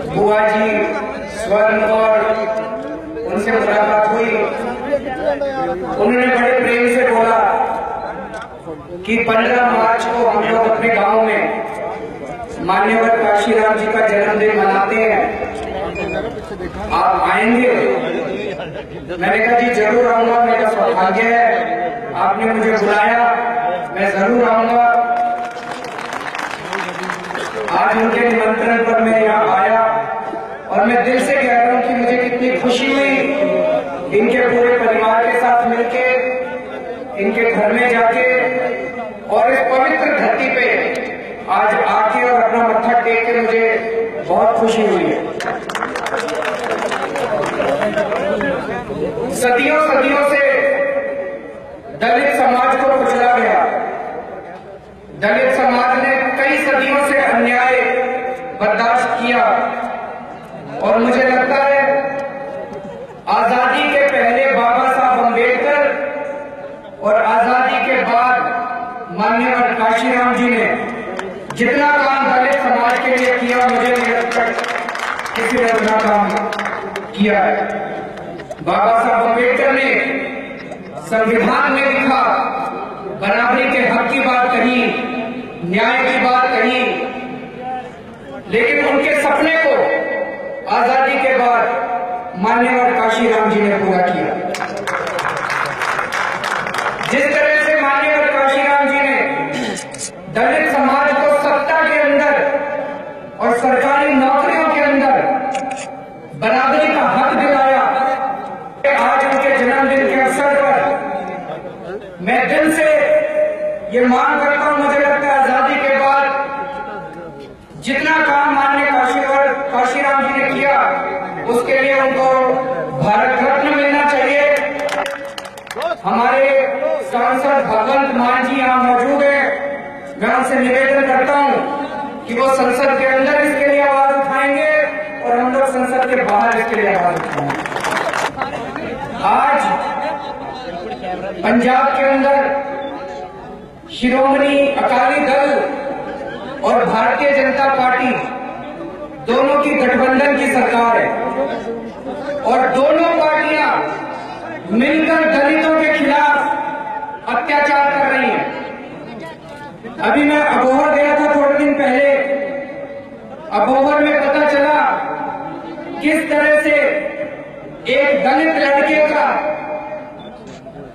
बुआ जी स्वर्ण और उनसे मुलाकात हुई। उन्होंने बड़े प्रेम से बोला कि 15 मार्च को हम लोग अपने गांव में मान्यवर काशीराम जी का जन्मदिन मनाते हैं, आप आएंगे? मैंने कहा जी जरूर आऊंगा, मेरा सौभाग्य है, आपने मुझे बुलाया, मैं जरूर आऊंगा। आज उनके निमंत्रण पर मैं यहाँ आया और मैं दिल से कह रहा हूँ कि मुझे कितनी खुशी हुई इनके पूरे परिवार के साथ मिलके, इनके घर में जाके और इस पवित्र धरती पे आज आके और अपना मत्था टेक के मुझे बहुत खुशी हुई है। सदियों सदियों से दलित समाज को कुचला गया। दलित समाज ने कई सदियों से अन्याय बर्दाश्त किया और मुझे लगता है आजादी के पहले बाबा साहब अम्बेडकर और आजादी के बाद माननीय काशीराम जी ने जितना काम दलित समाज के लिए किया, मुझे नहीं लगता किसी ने उतना काम किया है। बाबा साहब अम्बेडकर ने संविधान में लिखा, बराबरी के हक की बात कही, न्याय की बात कही, लेकिन उनके सपने को आजादी के बाद मान्यवर काशीराम जी ने पूरा किया। जिस तरह से मान्यवर काशीराम जी ने दलित समाज को सत्ता के अंदर और सरकारी नौकरियों के अंदर बराबरी का हक दिलाया, आज उनके जन्मदिन के अवसर पर मैं दिल से ये मांग करता हूं, मुझे लगता है आजादी के बाद जितना काम माननीय काशीराम जी ने किया उसके लिए उनको भारत रत्न मिलना चाहिए। हमारे सांसद भगवंत मान जी यहाँ मौजूद है, मैं उनसे निवेदन करता हूं कि वो संसद के अंदर इसके लिए आवाज उठाएंगे और हम लोग संसद के बाहर इसके लिए आवाज उठाएंगे। आज पंजाब के अंदर शिरोमणि अकाली दल और भारतीय जनता पार्टी दोनों की गठबंधन की सरकार है और दोनों पार्टियां मिलकर दलितों के खिलाफ अत्याचार कर रही हैं। अभी मैं अबोहर गया था थोड़े दिन पहले, अबोहर में पता चला किस तरह से एक दलित लड़के का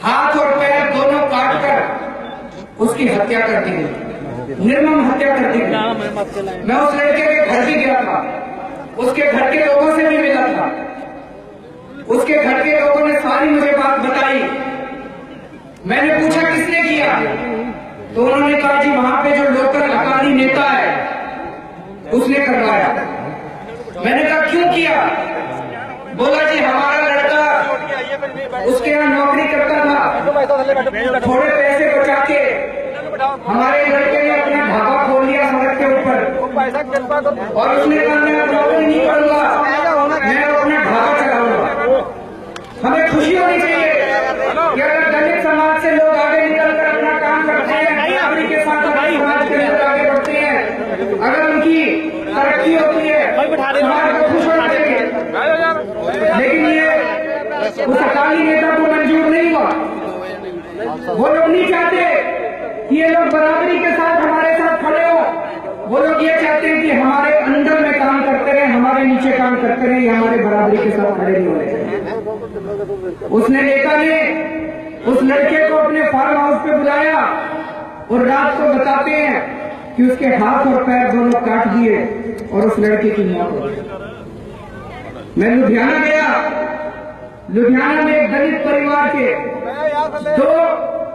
हाथ और पैर दोनों काटकर उसकी हत्या कर दी गई, निर्मम हत्या कर दी गई। मैं उस लड़के के घर भी गया था, उसके घर के लोगों से भी मिला था, उसके घर के लोगों ने सारी मुझे बात बताई। मैंने पूछा किसने किया, तो उन्होंने कहा जी वहां पे जो लोकल अकाली नेता है उसने करवाया। मैंने कहा क्यों किया? बोला जी हमारा लड़का उसके यहाँ नौकरी करता था, थोड़े पैसे बचा के हमारे लड़के ने अपना ढाबा खोल लिया सड़क के ऊपर और उसने कहा मैं नौकरी नहीं करूंगा, मैं अपना ढाबा चलाऊंगा। हमें खुशी होनी चाहिए कि अगर दलित समाज से लोग आगे निकलकर अपना काम करते हैं, बराबरी के साथ समाज के लोग आगे बढ़ते हैं, अगर उनकी तरक्की होती है, समाज को खुश होना चाहिए। लेकिन ये उस अकाली नेता को मंजूर नहीं हुआ। वो लोग नहीं चाहते कि ये लोग बराबरी के साथ हमारे साथ खड़े हो, वो लोग ये चाहते हैं कि हमारे अंदर में काम करते रहे, हमारे नीचे काम करते रहे, ये हमारे बराबरी के साथ खड़े नहीं हो रहे। उसने नेता ने उस लड़के को अपने फार्म हाउस पे बुलाया और रात को बताते हैं कि उसके हाथ और पैर दोनों काट दिए और उस लड़के की मौत हो गई। मैं लुधियाना गया, लुधियाना में एक दलित परिवार के 2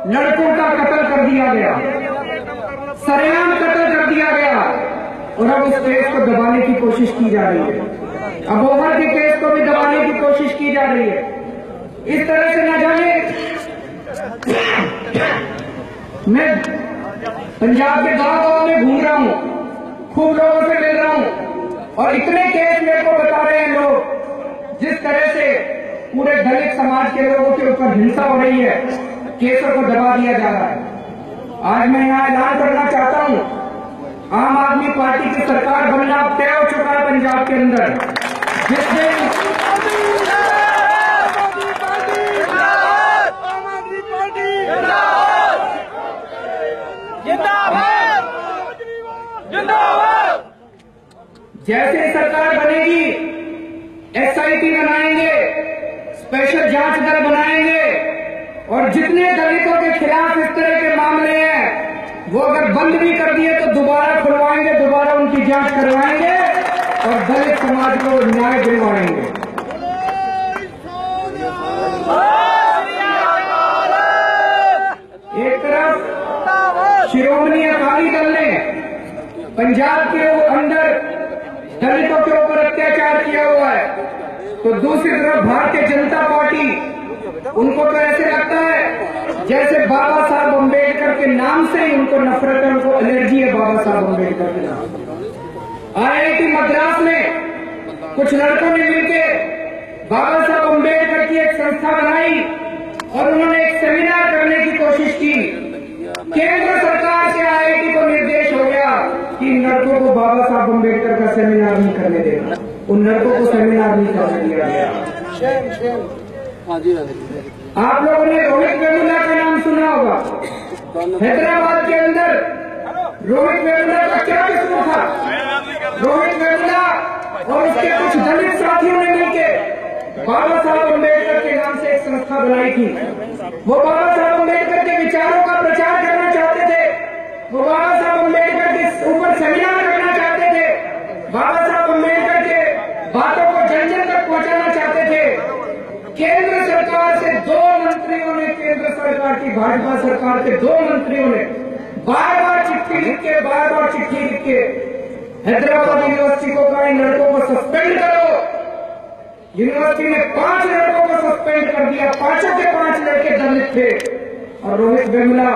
लड़कों का कत्ल कर दिया गया, सरेआम कत्ल कर दिया गया और अब उस केस को दबाने की कोशिश की जा रही है। अबोहर के केस को भी दबाने की कोशिश की जा रही है। इस तरह से न जाने मैं पंजाब के गांव में घूम रहा हूं, खूब लोगों से मिल रहा हूं और इतने केस मेरे को बता रहे हैं लोग, जिस तरह से पूरे दलित समाज के लोगों के ऊपर हिंसा हो रही है, केसों को दबा दिया जा रहा है। आज मैं यहाँ ऐलान करना चाहता हूँ, आम आदमी पार्टी की सरकार बनना तय हो चुका है पंजाब के अंदर, जिसमें जैसे सरकार बनेगी SIT बनाएंगे, स्पेशल जांच दल बनाएंगे और जितने दलितों के खिलाफ इस तरह के मामले हैं वो अगर बंद भी कर दिए तो दोबारा खुलवाएंगे, दोबारा उनकी जांच करवाएंगे और दलित समाज को न्याय दिलवाएंगे। एक तरफ शिरोमणि अकाली दल ने पंजाब के अंदर दलितों के ऊपर अत्याचार किया हुआ है, तो दूसरी तरफ भारतीय जनता पार्टी, उनको तो ऐसे लगता है जैसे बाबा साहब अम्बेडकर के नाम से ही उनको नफरत है, उनको एलर्जी है बाबा साहब अम्बेडकर के नाम। IIT मद्रास में कुछ लड़कों ने मिलकर बाबा साहब अम्बेडकर की एक संस्था बनाई और उन्होंने एक सेमिनार करने की कोशिश की। केंद्र सरकार से IIT को निर्देश हो गया कि इन लड़कों को बाबा साहब अम्बेडकर का सेमिनार नहीं करने देगा, उन लड़कों को सेमिनार नहीं करने दिया गया। आप लोगों ने रोहित वेमुला का नाम सुना होगा। हैदराबाद के अंदर रोहित वेमुला का क्या कसूर था? रोहित वेमुला और उसके कुछ दलित साथियों ने मिलकर बाबा साहब अम्बेडकर के नाम से एक संस्था बनाई थी। वो बाबा साहब अम्बेडकर के विचारों का प्रचार करना चाहते थे, वो बाबा साहब अम्बेडकर के ऊपर सेमिनार करना चाहते थे, बाबा साहब अम्बेडकर के बातों को जन जन तक पहुंचाना चाहते थे। केंद्र सरकार से 2 मंत्रियों ने, केंद्र सरकार की भाजपा सरकार के 2 मंत्रियों ने बार बार चिट्ठी लिख के हैदराबाद यूनिवर्सिटी को कहा इन लड़कों को सस्पेंड करो। यूनिवर्सिटी ने 5 लड़कों को सस्पेंड कर दिया, 5 के 5 लड़के दलित थे और रोहित वेमुला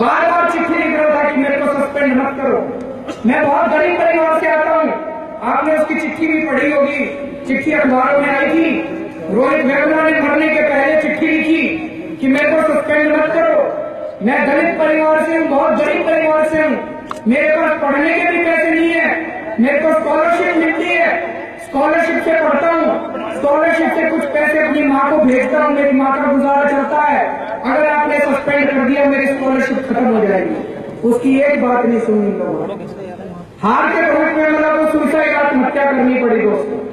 बार बार चिट्ठी लिख रहा था कि मेरे को सस्पेंड मत करो। मैं बहुत गरीब परिवार से आता हूँ, आपने उसकी चिट्ठी भी पढ़ी होगी, चिट्ठी अखबारों में आई थी। रोहित वेमुला ने मरने के पहले चिट्ठी लिखी कि मेरे को सस्पेंड मत करो। मैं दलित परिवार से हूँ, बहुत गरीब परिवार से हूँ, मेरे पास पढ़ने के भी पैसे नहीं है, मेरे को स्कॉलरशिप मिलती है, स्कॉलरशिप से पढ़ता हूँ, स्कॉलरशिप से कुछ पैसे अपनी माँ को भेजता हूँ, मेरी माँ का गुजारा चलता है। अगर आपने सस्पेंड कर दिया मेरी स्कॉलरशिप खत्म हो जाएगी। उसकी एक बात नहीं सुनी लोगों ने। हार के रोहित वेमुला को सुसाइड आत्महत्या करनी पड़ी दोस्तों।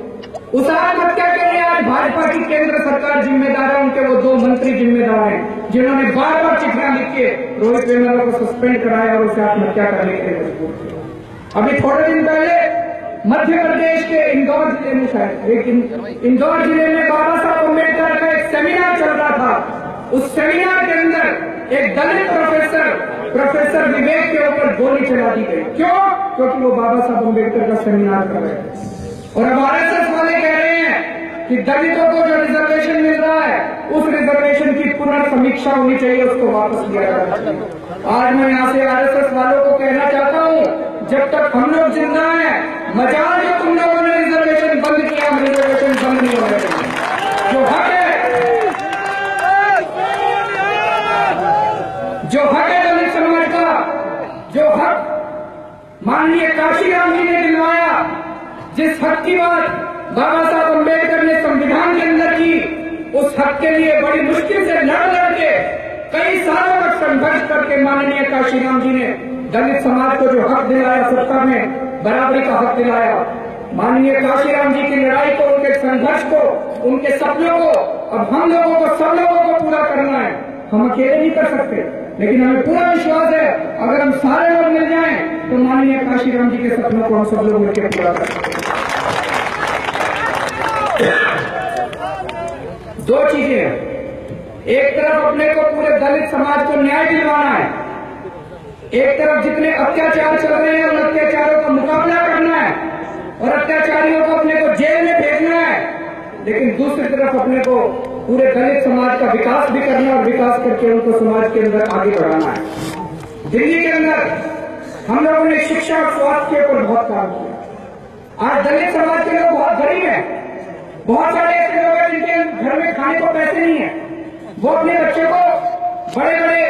उस आत्महत्या के लिए आज भाजपा की केंद्र सरकार जिम्मेदार है, उनके वो 2 मंत्री जिम्मेदार हैं जिन्होंने बार बार चिट्ठियां लिख के रोहित वेमुला को सस्पेंड कराया और उसे आत्महत्या करने के लिए मजबूर किया। अभी थोड़े दिन पहले मध्य प्रदेश के इंदौर जिले में, शायद इंदौर जिले में बाबा साहब अम्बेडकर का एक सेमिनार चल रहा था। उस सेमिनार के अंदर एक दलित प्रोफेसर विवेक के ऊपर गोली चला दी गई। क्यों? क्योंकि वो बाबा साहब अम्बेडकर का सेमिनार कर रहे थे। और अब RSS वाले कह रहे हैं कि दलितों को जो रिजर्वेशन मिल रहा है उस रिजर्वेशन की पुनर्समीक्षा होनी चाहिए, उसको वापस लिया जाना चाहिए। आज मैं यहाँ से RSS वालों को कहना चाहता हूँ, जब तक हम लोग जिंदा हैं, मजाल जो तुम लोगों ने रिजर्वेशन बंद किया, रिजर्वेशन बंद नहीं होना चाहिए। जो हक है दलित समाज का, जो हक माननीय काशीराम जी ने दिलवाया, जिस हक की बात बाबा साहब अम्बेडकर ने संविधान के अंदर की, उस हक के लिए बड़ी मुश्किल से लड़ के कई सालों तक संघर्ष करके माननीय काशीराम जी ने दलित समाज को जो हक दिलाया, सत्ता में बराबरी का हक दिलाया, माननीय काशीराम जी की लड़ाई को, उनके संघर्ष को, उनके सपनों को अब हम लोगों को, सब लोगों को पूरा करना है। हम अकेले नहीं कर सकते, लेकिन हमें पूरा विश्वास है अगर हम सारे लोग मिल जाएं तो माननीय काशीराम जी के सपनों को हम सब लोग मिलकर पूरा कर सकते हैं। 2 चीजें हैं, एक तरफ अपने को पूरे दलित समाज को न्याय दिलवाना है, एक तरफ जितने अत्याचार चल रहे हैं उन अत्याचारों का मुकाबला करना है और अत्याचारियों को अपने को जेल में भेजना है, लेकिन दूसरी तरफ अपने को पूरे दलित समाज का विकास भी करना और विकास करके उनको समाज के अंदर आगे बढ़ाना है। दिल्ली के अंदर हम लोगों ने शिक्षा और स्वास्थ्य के ऊपर बहुत काम किया। आज दलित समाज के लोग बहुत गरीब हैं, बहुत सारे ऐसे लोग हैं जिनके घर में खाने को पैसे नहीं है, वो अपने बच्चे को बड़े बड़े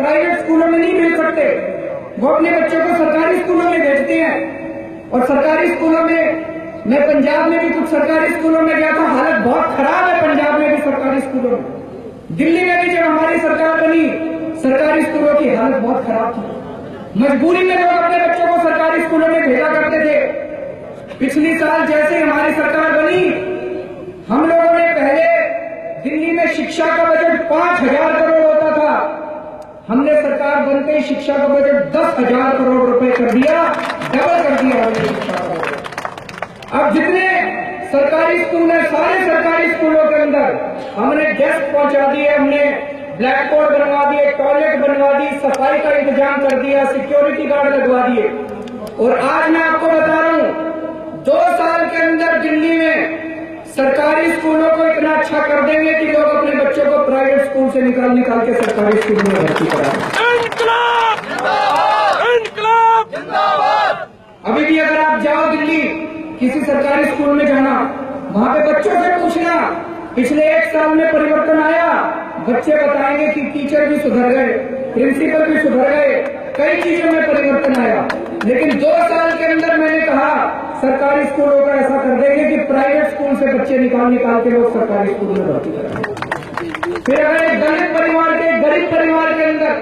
प्राइवेट स्कूलों में नहीं भेज सकते, वो अपने बच्चों को सरकारी स्कूलों में भेजते हैं। और सरकारी स्कूलों में, मैं पंजाब में भी कुछ सरकारी स्कूलों में गया था, हालत बहुत खराब है पंजाब में भी सरकारी स्कूलों में। दिल्ली में भी जब हमारी सरकार बनी, सरकारी स्कूलों की हालत बहुत खराब थी। मजबूरी में लोग अपने बच्चों को सरकारी स्कूलों में भेजा करते थे। पिछली साल जैसे हमारी सरकार बनी, हम लोगों ने पहले दिल्ली में शिक्षा का बजट 5,000 करोड़ होता था, हमने सरकार बनते ही शिक्षा का बजट 10,000 करोड़ रुपए कर दिया, डबल कर दिया हमने शिक्षा का बजट। अब जितने सरकारी स्कूल है, सारे सरकारी स्कूलों के अंदर हमने डेस्क पहुंचा दिए, हमने ब्लैक बोर्ड बनवा दिए, टॉयलेट बनवा दी, सफाई का इंतजाम कर दिया, सिक्योरिटी गार्ड लगवा दिए। और आज मैं आपको बता रहा हूं, 2 साल के अंदर दिल्ली में सरकारी स्कूलों को इतना अच्छा कर देंगे कि लोग अपने बच्चों को प्राइवेट स्कूल से निकाल के सरकारी स्कूल में भर्ती कराएंगे। इंकलाब जिंदाबाद, इंकलाब जिंदाबाद। अभी भी अगर आप जाओ दिल्ली किसी सरकारी स्कूल में जाना, वहां पे बच्चों से पूछना पिछले 1 साल में परिवर्तन आया, बच्चे बताएंगे कि टीचर भी सुधर गए, प्रिंसिपल भी सुधर गए, कई चीजों में परिवर्तन आया। लेकिन 2 साल के अंदर मैंने कहा सरकारी स्कूलों का ऐसा कर देंगे कि प्राइवेट स्कूल से बच्चे निकाल के लोग सरकारी स्कूल में भर्ती कराएंगे। फिर अगर एक दलित परिवार के, गरीब परिवार के अंदर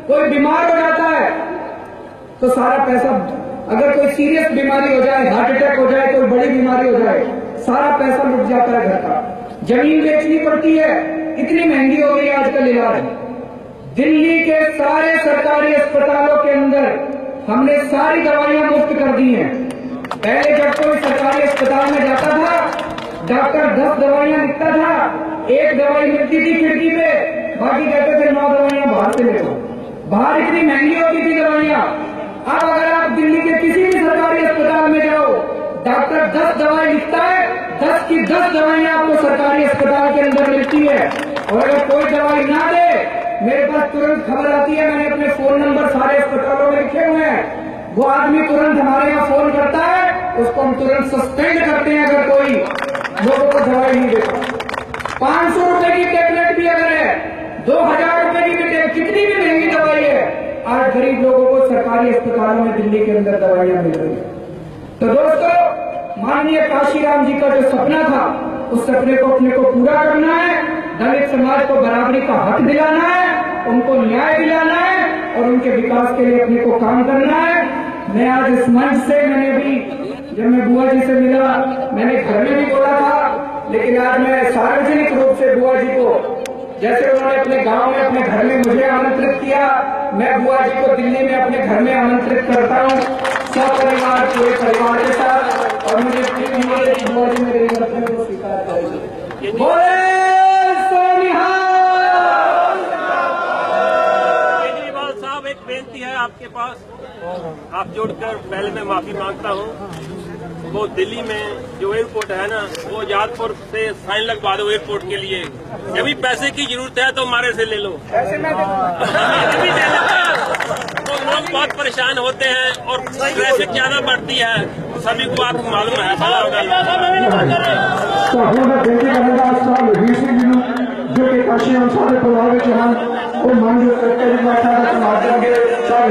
कोई बीमार हो जाता है तो सारा पैसा, अगर कोई सीरियस बीमारी हो जाए, हार्ट अटैक हो जाए, कोई बड़ी बीमारी हो जाए, सारा पैसा लुट जाता है घर का, जमीन बेचनी पड़ती है, इतनी महंगी हो गई आजकल इलाज। दिल्ली के सारे सरकारी अस्पतालों के अंदर हमने सारी दवाइयां मुफ्त कर दी हैं। पहले जब कोई सरकारी अस्पताल में जाता था, डॉक्टर 10 दवाइयां लिखता था, 1 दवाई मिलती थी खिड़की पे, बाकी कहते थे 9 दवाइयां बाहर से ले लो। बाहर इतनी महंगी होती थी दवाइयां। अब अगर आप दिल्ली के किसी भी सरकारी अस्पताल में जाओ, डॉक्टर 10 दवाई लिखता है, 10 की 10 दवाइयां आपको सरकारी अस्पताल के अंदर मिलती है। और अगर कोई दवाई ना दे, मेरे पास तुरंत खबर आती है, मैंने अपने फोन नंबर सारे अस्पतालों में लिखे हुए हैं, वो आदमी तुरंत हमारे यहाँ फोन करता है, उसको हम तुरंत सस्पेंड करते हैं अगर कोई लोगों को दवाई नहीं देता। 500 रुपए की टेबलेट भी अगर है, 2,000 रुपए की भी, कितनी भी महंगी दवाई है, आज गरीब लोगों को सरकारी अस्पतालों में दिल्ली के अंदर दवाइयां मिल रही है। तो दोस्तों, माननीय काशीराम जी का जो सपना था, उस सपने को अपने को पूरा करना है। दलित समाज को बराबरी का हक दिलाना है, उनको न्याय दिलाना है और उनके विकास के लिए अपने को काम करना है। मैं आज इस मंच से, मैंने भी जब मैं बुआ जी से मिला, मैंने घर में भी बोला था, लेकिन आज मैं सार्वजनिक रूप से बुआ जी को, जैसे उन्होंने अपने गांव में, अपने घर में मुझे आमंत्रित किया, मैं बुआ जी को दिल्ली में अपने घर में आमंत्रित करता हूँ, सपरिवार पूरे परिवार के साथ। और मुझे बुआ जी मेरे निमंत्रण को स्वीकार करेंगे। केजरीवाल साहब, एक बेनती है आपके पास, आप जोड़कर पहले मैं माफी मांगता हूँ। वो दिल्ली में जो एयरपोर्ट है ना, वो यादपुर से साइन लगवा दो एयरपोर्ट के लिए। जब भी पैसे की जरूरत है तो हमारे से ले लो, भी दे लेते। तो लोग बहुत परेशान होते हैं और ट्रैफिक ज्यादा बढ़ती है, सभी को आपको मालूम है, पता होगा। जो कि काशी हम सारे परिवार के हम वो मंदिर करके माध्यम के सारे